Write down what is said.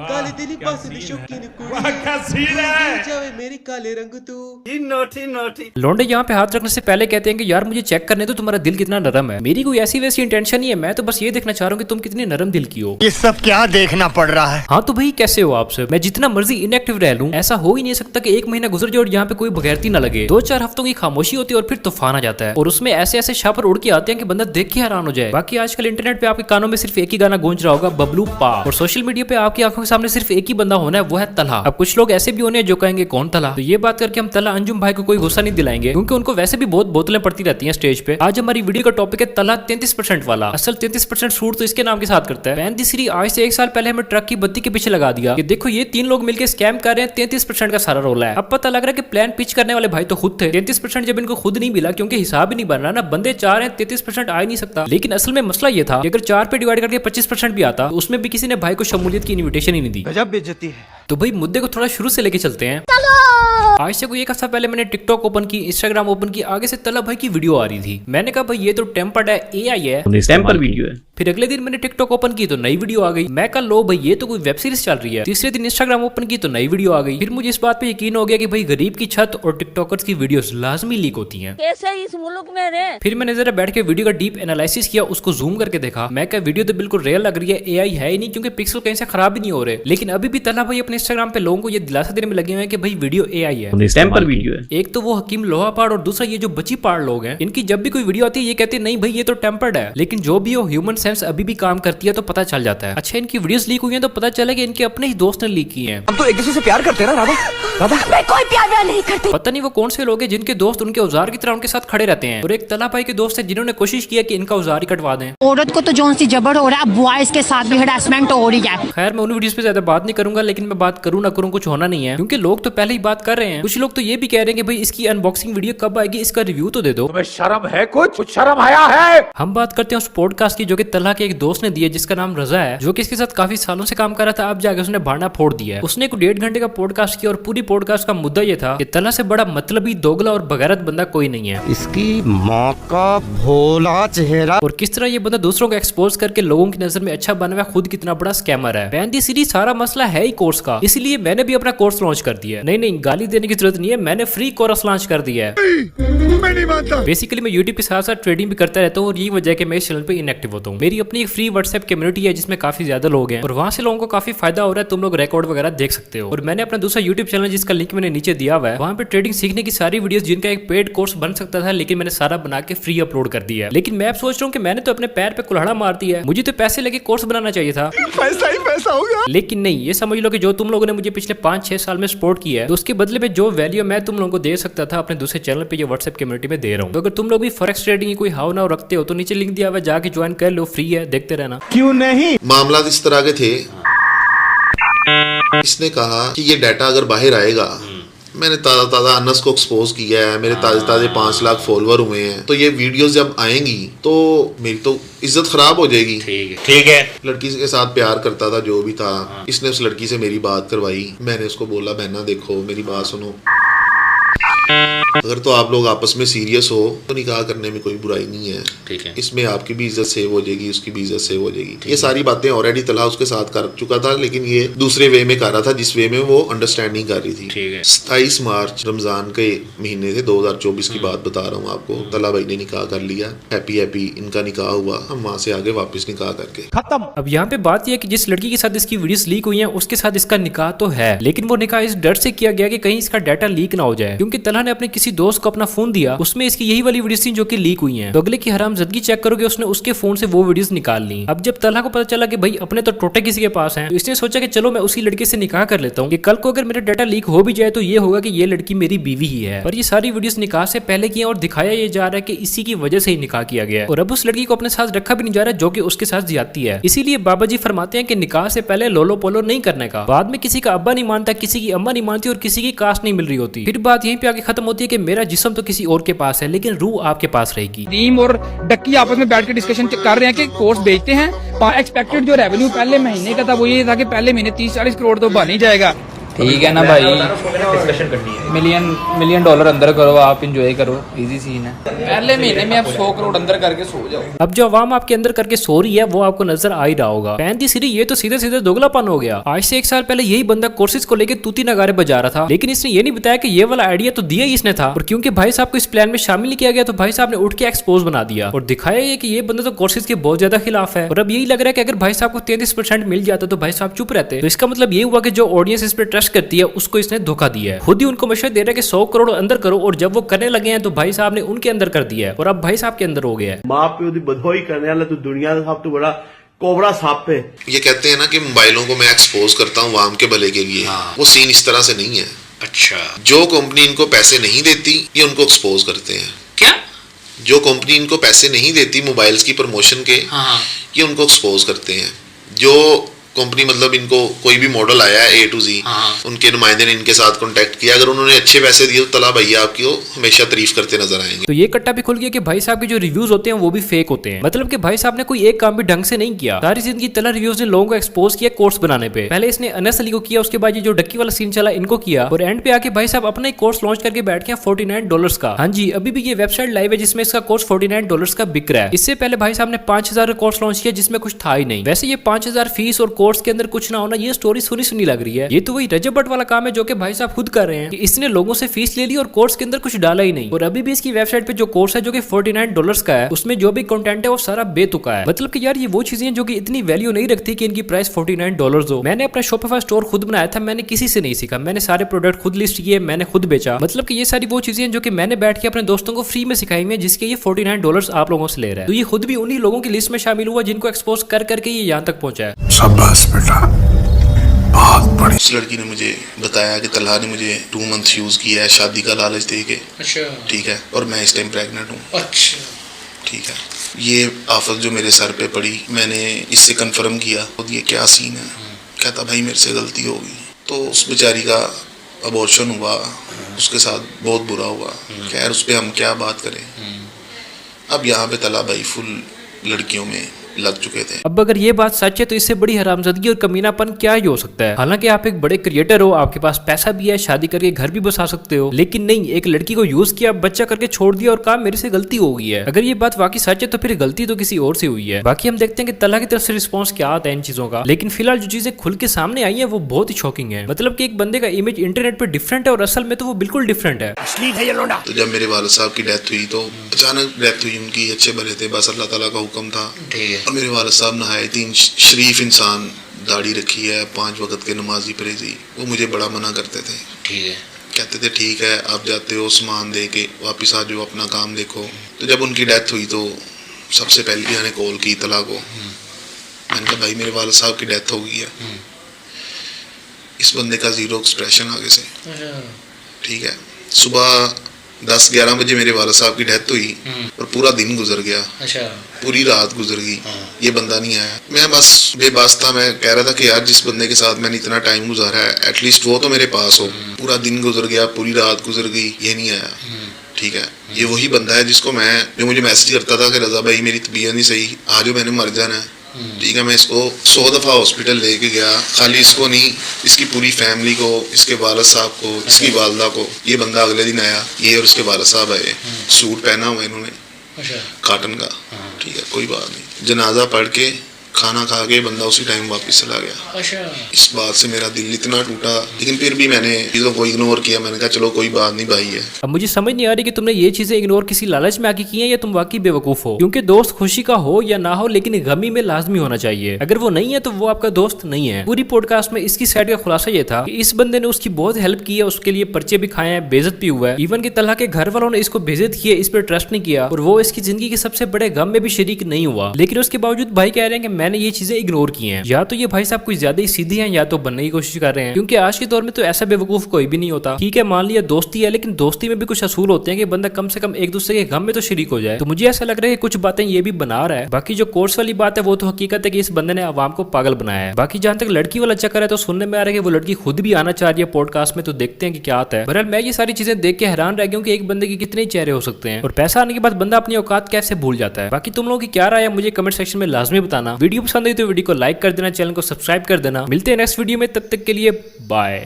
काले दिली पास दी शौकीन कुड़ी जावे मेरी काले रंग तू नोटी नोटी। लौंडे यहाँ पे हाथ रखने से पहले कहते हैं कि यार मुझे चेक करने दो तुम्हारा दिल कितना नरम है। मेरी कोई ऐसी वैसी इंटेंशन नहीं है, मैं तो बस ये देखना चाह रहा हूँ कि तुम कितने नरम दिल की हो। ये सब क्या देखना पड़ रहा है। हाँ तो भाई कैसे हो आप सब? मैं जितना मर्जी इनएक्टिव रह लूं ऐसा हो ही नहीं सकता कि एक महीना गुजर जाए और यहाँ पे कोई बगैरती ना लगे। 2-4 हफ्तों की खामोशी होती है और फिर तूफान आ जाता है और उसमें ऐसे ऐसे शापर उड़ के आते हैं कि बंदा देख के हैरान हो जाए। बाकी आजकल इंटरनेट पे आपके कानों में सिर्फ एक ही गाना गूंज रहा होगा, बबलू पा। और सोशल मीडिया पे आपकी आंखों के सामने सिर्फ एक ही बंदा होना है, वो है तलहा। अब कुछ लोग ऐसे भी होने हैं जो कहेंगे कौन तलहा। तो ये बात करके हम तलहा अंजुम भाई को कोई गुस्सा नहीं दिलाएंगे क्योंकि उनको वैसे भी बहुत बोतलें पड़ती रहती हैं स्टेज पे। आज हमारी वीडियो का टॉपिक है तलहा 33% वाला। असल 33% शूट तो इसके नाम के साथ करता है। पैंतीसरी आज से 1 साल पहले हमें ट्रक की बत्ती के पीछे लगा दिया कि देखो ये 3 लोग मिलकर स्कैम कर रहे हैं, 33% का सारा रोल है। अब पता लग रहा है कि प्लान पिच करने वाले भाई तो खुद थे। 33% जब इनको खुद नहीं मिला क्योंकि हिसाब ही नहीं बन रहा ना, बंदे 4 हैं, 33% आ ही नहीं सकता। लेकिन असल में मसला ये था कि अगर 4 पे डिवाइड करके 25% भी आता तो उसमें भी किसी ने भाई को शमूलियत की इन्विटेशन ही नहीं दी। गजब बेइज्जती है। तो भाई मुद्दे को थोड़ा शुरू से लेके चलते हैं। आज से कोई 1 हफ्ता पहले मैंने टिकटॉक ओपन की, इंस्टाग्राम ओपन की, आगे से तलहा भाई की वीडियो आ रही थी। मैंने कहा भाई ये तो टेम्पर्ड है, एआई है, टेम्पर वीडियो है। फिर अगले दिन मैंने टिकटॉक ओपन की तो नई वीडियो आ गई। मैं कहा लो भाई ये तो कोई वेब सीरीज चल रही है। तीसरे दिन इंस्टाग्राम ओपन की तो नई वीडियो आ गई। फिर मुझे इस बात पे यकीन हो गया कि भाई गरीब की छत और टिकटॉकर्स की वीडियोस लाजमी लीक होती हैं। कैसे इस मुल्क में रहे। फिर मैंने जरा बैठ के वीडियो का डीप एनालिसिस किया, उसको जूम करके देखा। मैं क्या वीडियो तो बिल्कुल रियल लग रही है, एआई है ही नहीं क्योंकि पिक्सल कहीं से खराब ही नहीं हो रहे। लेकिन अभी भी तलहा भाई अपने इंस्टाग्राम पे लोगों को ये दिलासा देने में लगे हुए हैं कि भाई वीडियो एआई है, टेम्पर वीडियो है। एक तो वो हकीम लोहा पाड़ और दूसरा ये जो बची पाड़ लोग हैं, इनकी जब भी कोई वीडियो आती है ये कहते हैं नहीं भाई ये तो टेम्पर्ड है। लेकिन जो भी हो ह्यूमन सेंस अभी भी काम करती है तो पता चल जाता है। अच्छा इनकी वीडियोस लीक हुई हैं तो पता चला कि इनके अपने ही दोस्त ने लीक की हैं। हम तो एक दूसरे से प्यार करते हैं ना राधा। राधा मैं कोई प्यार नहीं करती। पता नहीं वो कौन से लोग हैं जिनके दोस्त उनके औजार की तरह उनके साथ खड़े रहते हैं। और एक तलहा भाई के दोस्त है जिन्होंने कोशिश किया कि इनका औजार ही कटवा दें। औरत को तो जोन सी जबर हो रहा है, बॉयज के साथ भी हरासमेंट हो रही है। खैर मैं उन वीडियोस पे ज्यादा बात नहीं करूंगा, लेकिन मैं बात करूं ना करूं कुछ होना नहीं है क्योंकि लोग तो पहले ही बात कर रहे हैं। कुछ लोग तो ये भी कह रहे हैं कि भाई इसकी अनबॉक्सिंग वीडियो कब आएगी, इसका रिव्यू तो दे दो। तुम्हें शर्म है? कुछ शर्म आया है? हम बात करते हैं उस पॉडकास्ट की जो कि तलहा के एक दोस्त ने दी है जिसका नाम रजा है, जो कि इसके साथ काफी सालों से काम कर रहा था। अब जाके उसने भांडा फोड़ दिया है। उसने 1.5 घंटे का पॉडकास्ट किया और पूरी पॉडकास्ट का मुद्दा ये था कि तलहा से बड़ा मतलबी, दोगला और बगैरत बंदा कोई नहीं है। इसकी माँ का भोला चेहरा। और किस तरह ये बंदा दूसरों को एक्सपोज करके लोगों की नजर में अच्छा बना हुआ, खुद कितना बड़ा स्कैमर है। पैंदी सीरीज सारा मसला है ही कोर्स का, इसलिए मैंने भी अपना कोर्स लॉन्च कर दिया है। नहीं गाली देने की जरूरत नहीं है, मैंने फ्री कोर्स लॉन्च कर दिया है। बेसिकली मैं यूट्यूब के साथ साथ ट्रेडिंग भी करता रहता हूँ और यही वजह है कि मैं इस चैनल पे इनएक्टिव होता हूँ। मेरी अपनी एक फ्री व्हाट्सएप कम्युनिटी है जिसमें काफी ज्यादा लोग हैं और वहाँ से लोगों को काफी फायदा हो रहा है। तुम लोग रिकॉर्ड वगैरह देख सकते हो। और मैंने अपना दूसरा यूट्यूब चैनल जिसका लिंक मैंने नीचे दिया हुआ है, वहाँ पे ट्रेडिंग सीखने की सारी वीडियोस जिनका एक पेड कोर्स बन सकता था, लेकिन मैंने सारा बना के फ्री अपलोड कर दिया है। लेकिन मैं अब सोच रहा हूँ कि मैंने तो अपने पैर पे कुल्हाड़ा मार दिया है, मुझे तो पैसे लेके कोर्स बनाना चाहिए था। पैसा ही पैसा होगा। लेकिन नहीं, ये समझ लो कि जो तुम लोगों ने मुझे पिछले 5-6 साल में सपोर्ट किया है तो उसके बदले में जो वैल्यू मैं तुम लोगों को दे सकता था अपने दूसरे चैनल पे, ये व्हाट्सएप कम्युनिटी में दे रहा हूँ। तो अगर तुम लोग भी फॉरेक्स ट्रेडिंग की कोई हाव नाव रखते हो तो नीचे लिंक दिया हुआ, जाके ज्वाइन कर लो, फ्री है, देखते रहना। क्यों नहीं? मामला इस तरह के थे। इसने कहा कि ये डाटा अगर बाहर आएगा, मैंने ताज़ा अनस को एक्सपोज किया है, मेरे ताज़े 5 लाख फॉलोअर हुए हैं, तो ये वीडियोस जब आएंगी तो मेरी तो इज्जत खराब हो जाएगी। ठीक है। लड़की के साथ प्यार करता था जो भी था, इसने उस लड़की से मेरी बात करवाई। मैंने उसको बोला बहना देखो मेरी बात सुनो, अगर तो आप लोग आपस में सीरियस हो तो निकाह करने में कोई बुराई नहीं है। ठीक है। इसमें आपकी भी इज्जत सेव हो जाएगी, उसकी भी इज्जत सेव हो जाएगी। ये सारी बातें ऑलरेडी तलहा उसके साथ कर चुका था, लेकिन ये दूसरे वे में कर रहा था जिस वे में वो अंडरस्टैंडिंग कर रही थी। ठीक है। 27 मार्च रमजान के महीने थे, 2024 की बात बता रहा हूँ आपको। तलहा भाई ने निकाह कर लिया, हैप्पी इनका निकाह हुआ। हम वहाँ से आगे वापस निकाह करके खत्म। अब यहाँ पे बात यह है कि जिस लड़की के साथ इसकी वीडियोस लीक हुई हैं उसके साथ इसका निकाह तो है, लेकिन वो निकाह इस डर से किया गया कि कहीं इसका डाटा लीक ना हो जाए, क्योंकि तलहा ने अपने किसी दोस्त को अपना फोन दिया, उसमें इसकी यही वाली वीडियोस थी जो कि लीक हुई हैं। तो अगले की हरामजादगी चेक करोगे, उसने उसके फोन से वो वीडियोस निकाल ली। अब जब तलहा को पता चला कि भाई अपने तो टोटे किसी के पास हैं, तो इसने सोचा कि चलो मैं उसी लड़के से निकाह कर लेता हूँ कि कल को अगर मेरा डाटा लीक हो भी जाए तो ये होगा कि ये लड़की मेरी बीवी ही है। पर ये सारी वीडियोस निकाह से पहले की और दिखाया ये जा रहा है कि इसी की वजह से ही निकाह किया गया है। और अब उस लड़की को अपने साथ रखा भी नहीं जा रहा जो कि उसके साथ ज्यादती है। इसीलिए बाबा जी फरमाते हैं कि निकाह से पहले लोलो पोलो नहीं करने का। बाद में किसी का अब्बा नहीं मानता, किसी की अम्मा नहीं मानती और किसी की कास्ट नहीं मिल रही होती। फिर बात यहीं पे आगे खत्म होती है कि मेरा जिस्म तो किसी और के पास है लेकिन रूह आपके पास रहेगी। टीम और डक्की आपस में बैठ के डिस्कशन कर रहे हैं कि कोर्स बेचते हैं। एक्सपेक्टेड जो रेवेन्यू पहले महीने का था वो ये था कि पहले महीने 30-40 करोड़ तो बन ही जाएगा। ठीक है ना भाई, डिस्कशन करनी है। मिलियन डॉलर अंदर करो, आप इंजॉय करो, इजी सीन है। पहले महीने में आप 100 करोड़ अंदर करके सो जाओ। अब जो अवाम आपके अंदर करके सो रही है वो आपको नजर आ ही रहा होगा। पैंती सीरी ये तो सीधे सीधे दोगलापन हो गया। आज से 1 साल पहले यही बंदा कोर्सेज को लेकर तूती नगारे बजा रहा था, लेकिन इसने ये नहीं बताया कि ये वाला आइडिया तो दिया ही इसने था, और क्योंकि भाई साहब को इस प्लान में शामिल किया गया तो भाई साहब ने उठ के एक्सपोज बना दिया और दिखाया ये कि ये बंदा तो कोर्सेज के बहुत ज्यादा खिलाफ है। और अब यही लग रहा है कि अगर भाई साहब को 33% मिल जाता तो भाई साहब चुप रहते। तो इसका मतलब ये हुआ कि जो ऑडियंस इस पर ट्रस्ट करती है उसको इसने धोखा दिया है। खुद ही उनको मशवरा दे रहा है कि 100 करोड़ अंदर करो, और जब वो करने लगे हैं तो भाई साहब ने उनके अंदर कर दिया है और अब भाई साहब के अंदर हो गया है। माँ प्यो की बधोई करने वाला तो दुनिया का सब तो बड़ा कोबरा सांप है। ये कहते हैं ना कि मोबाइलों को मैं एक्सपोज करता हूँ वाम के भले के लिए, वो सीन इस तरह से नहीं है। अच्छा, जो कंपनी इनको पैसे नहीं देती ये उनको एक्सपोज करते हैं। क्या? जो कंपनी इनको पैसे नहीं देती मोबाइल्स की प्रमोशन के, हाँ। ये उनको एक्सपोज करते हैं। जो कंपनी मतलब इनको कोई भी मॉडल आया है A to Z, उनके नुमाइंदे ने इनके साथ कांटेक्ट किया, अगर उन्होंने अच्छे पैसे दिए तो तला भैया आपकी हमेशा तारीफ करते नजर आएंगे। तो ये कट्टा भी खुल गया कि भाई साहब के जो रिव्यूज होते हैं वो भी फेक होते हैं। मतलब कि भाई साहब ने कोई एक काम भी ढंग से नहीं किया। सारी जिंदगी तला रिव्यूज ने लोगों को एक्सपोज किया कोर्स बनाने पे। पहले इसने अनस अली को किया, उसके बाद ये जो डक्की वाला सीन चला इनको किया, और एंड पे आके भाई साहब अपना एक कोर्स लॉन्च करके बैठ गया $49 का। हाँ जी, अभी भी ये वेबसाइट लाइव है जिसमें इसका कोर्स $49 का बिक रहा है। इससे पहले भाई साहब ने 5000 का कोर्स लॉन्च किया जिसमें कुछ था ही नहीं। वैसे ये 5000 फीस और कोर्स के अंदर कुछ ना होना, ये स्टोरी सुनी सुनी लग रही है। ये तो वही रजब भट्ट वाला काम है जो कि भाई साहब खुद कर रहे हैं कि इसने लोगों से फीस ले ली और कोर्स के अंदर कुछ डाला ही नहीं। और अभी भी इसकी वेबसाइट पे जो कोर्स है जो कि $49 का है, उसमें जो भी कंटेंट है वो सारा बेतुका है। मतलब कि यार ये वो चीजें जो कि इतनी वैल्यू नहीं रखती कि इनकी प्राइस $49 हो। मैंने अपना शॉपिफाई स्टोर खुद बनाया था, मैंने किसी से नहीं सीखा, मैंने सारे प्रोडक्ट खुद लिस्ट किए, मैंने खुद बेचा। मतलब कि ये सारी वो चीजें जो कि मैंने बैठ के अपने दोस्तों को फ्री में सिखाई हुई है, जिसके ये $49 आप लोगों से ले रहा है। तो ये खुद भी उन्हीं लोगों की लिस्ट में शामिल हुआ जिनको एक्सपोज कर करके ये यहाँ तक पहुंचा है। शाबाश बेटा, बहुत बड़ी। इस लड़की ने मुझे बताया कि तलहा ने मुझे 2 मंथ यूज किया है शादी का लालच दे के। अच्छा, ठीक है, और मैं इस टाइम प्रेग्नेंट हूँ। अच्छा, ठीक है, ये आफत जो मेरे सर पे पड़ी, मैंने इससे कंफर्म किया ये क्या सीन है। कहता भाई मेरे से गलती हो गई। तो उस बेचारी का अबॉर्शन हुआ, उसके साथ बहुत बुरा हुआ। खैर उस पर हम क्या बात करें। अब यहाँ पे तला भाई फुल लड़कियों में लग चुके थे। अब अगर ये बात सच है तो इससे बड़ी हरामजादगी और कमीनापन क्या ही हो सकता है। हालांकि आप एक बड़े क्रिएटर हो, आपके पास पैसा भी है, शादी करके घर भी बसा सकते हो, लेकिन नहीं, एक लड़की को यूज किया, बच्चा करके छोड़ दिया और कहा मेरे से गलती हो गई है। अगर ये बात वाकई सच है तो फिर गलती तो किसी और से हुई है। बाकी हम देखते हैं कि तला की तरफ से रिस्पॉन्स क्या आता है इन चीजों का। लेकिन फिलहाल जो चीजें खुल के सामने आई है वो बहुत ही शॉकिंग है। मतलब कि एक बंदे का इमेज इंटरनेट पे डिफरेंट है और असल में तो वो बिल्कुल डिफरेंट है। तो जब मेरे वालिद साहब की डेथ हुई तो अचानक डेथ हुई उनकी। अच्छे भले थे, बस अल्लाह ताला का हुक्म था। और मेरे वालिद साहब नहायत ही शरीफ इंसान, दाढ़ी रखी है, 5 वक्त के नमाजी परहेजी। वो मुझे बड़ा मना करते थे। ठीक है, कहते थे ठीक है आप जाते हो सामान दे के वापिस आ जाओ, अपना काम देखो। तो जब उनकी डेथ हुई तो सबसे पहले मैंने कॉल की तला को। मैंने कहा भाई मेरे वालिद साहब की डेथ हो गई है। इस बंदे का जीरो एक्सप्रेशन आगे से। ठीक है, सुबह 10-11 बजे मेरे वालिद साहब की डेथ हुई और पूरा दिन गुजर गया। अच्छा, पूरी रात गुजर गई, ये बंदा नहीं आया। मैं बस बेबस था। मैं कह रहा था कि यार जिस बंदे के साथ मैंने इतना टाइम गुजारा है एटलीस्ट वो तो मेरे पास हो। पूरा दिन गुजर गया, पूरी रात गुजर गई, ये नहीं आया। ठीक है, ये वही बंदा है जो मुझे मैसेज करता था कि रजा भाई मेरी तबीयत नहीं सही, आज मैंने मर जाना है। ठीक है, मैं इसको 100 दफ़ा हॉस्पिटल लेके गया, खाली इसको नहीं, इसकी पूरी फैमिली को, इसके वालिद साहब को, इसकी वालदा को। ये बंदा अगले दिन आया, ये और इसके वालिद साहब आए, सूट पहना हुआ इन्होंने काटन का। ठीक है, कोई बात नहीं। जनाजा पढ़ के खाना खा के बंदा उसी टाइम वापस चला गया। अच्छा, इस बात से मेरा दिल इतना टूटा, लेकिन फिर भी मैंने चीज़ों को इग्नोर किया। मैंने कहा चलो कोई बात नहीं भाई है। अब मुझे समझ नहीं आ रही कि तुमने ये चीजें इग्नोर किसी लालच में आके की हैं या तुम वाकई बेवकूफ हो। क्योंकि दोस्त खुशी का हो या ना हो, लेकिन गमी में लाजमी होना चाहिए। अगर वो नहीं है तो वो आपका दोस्त नहीं है। पूरी पॉडकास्ट में इसकी साइड का खुलासा ये था कि इस बंदे ने उसकी बहुत हेल्प की है, उसके लिए पर्चे भी खाए हैं, बेइज्जत भी हुआ है। इवन कि तलहा के घर वालों ने इसको बेइज्जत किया, इस पर ट्रस्ट नहीं किया और वो इसकी जिंदगी के सबसे बड़े गम में भी शरीक नहीं हुआ। लेकिन उसके बावजूद भाई कह रहे हैं कि मैंने ये चीजें इग्नोर की हैं। या तो ये भाई साहब कुछ ज्यादा ही सीधे हैं या तो बनने की कोशिश कर रहे हैं, क्योंकि आज के दौर में तो ऐसा बेवकूफ कोई भी नहीं होता। ठीक है, मान लिया दोस्ती है, लेकिन दोस्ती में भी कुछ असूल होते हैं कि बंदा कम से कम एक दूसरे के गम में तो शरीक हो जाए। तो मुझे ऐसा लग रहा है कि कुछ बातें ये भी बना रहा है। बाकी जो कोर्स वाली बात है वो तो हकीकत है कि इस बंदे ने आवाम को पागल बनाया है। बाकी जहां तक लड़की वाला चक्कर है तो सुनने में आ रहा है कि वो लड़की खुद भी आना चाह रही है पॉडकास्ट में, तो देखते हैं कि क्या आता है। बहरहाल मैं ये सारी चीजें देख के हैरान रह गया कि एक बंदे के कितने चेहरे हो सकते हैं और पैसा आने के बाद बंदा अपनी औकात कैसे भूल जाता है। बाकी तुम लोगों की क्या राय है मुझे कमेंट सेक्शन में लाजमी बताना। वीडियो पसंद आई तो वीडियो को लाइक कर देना, चैनल को सब्सक्राइब कर देना। मिलते हैं नेक्स्ट वीडियो में, तब तक के लिए बाय।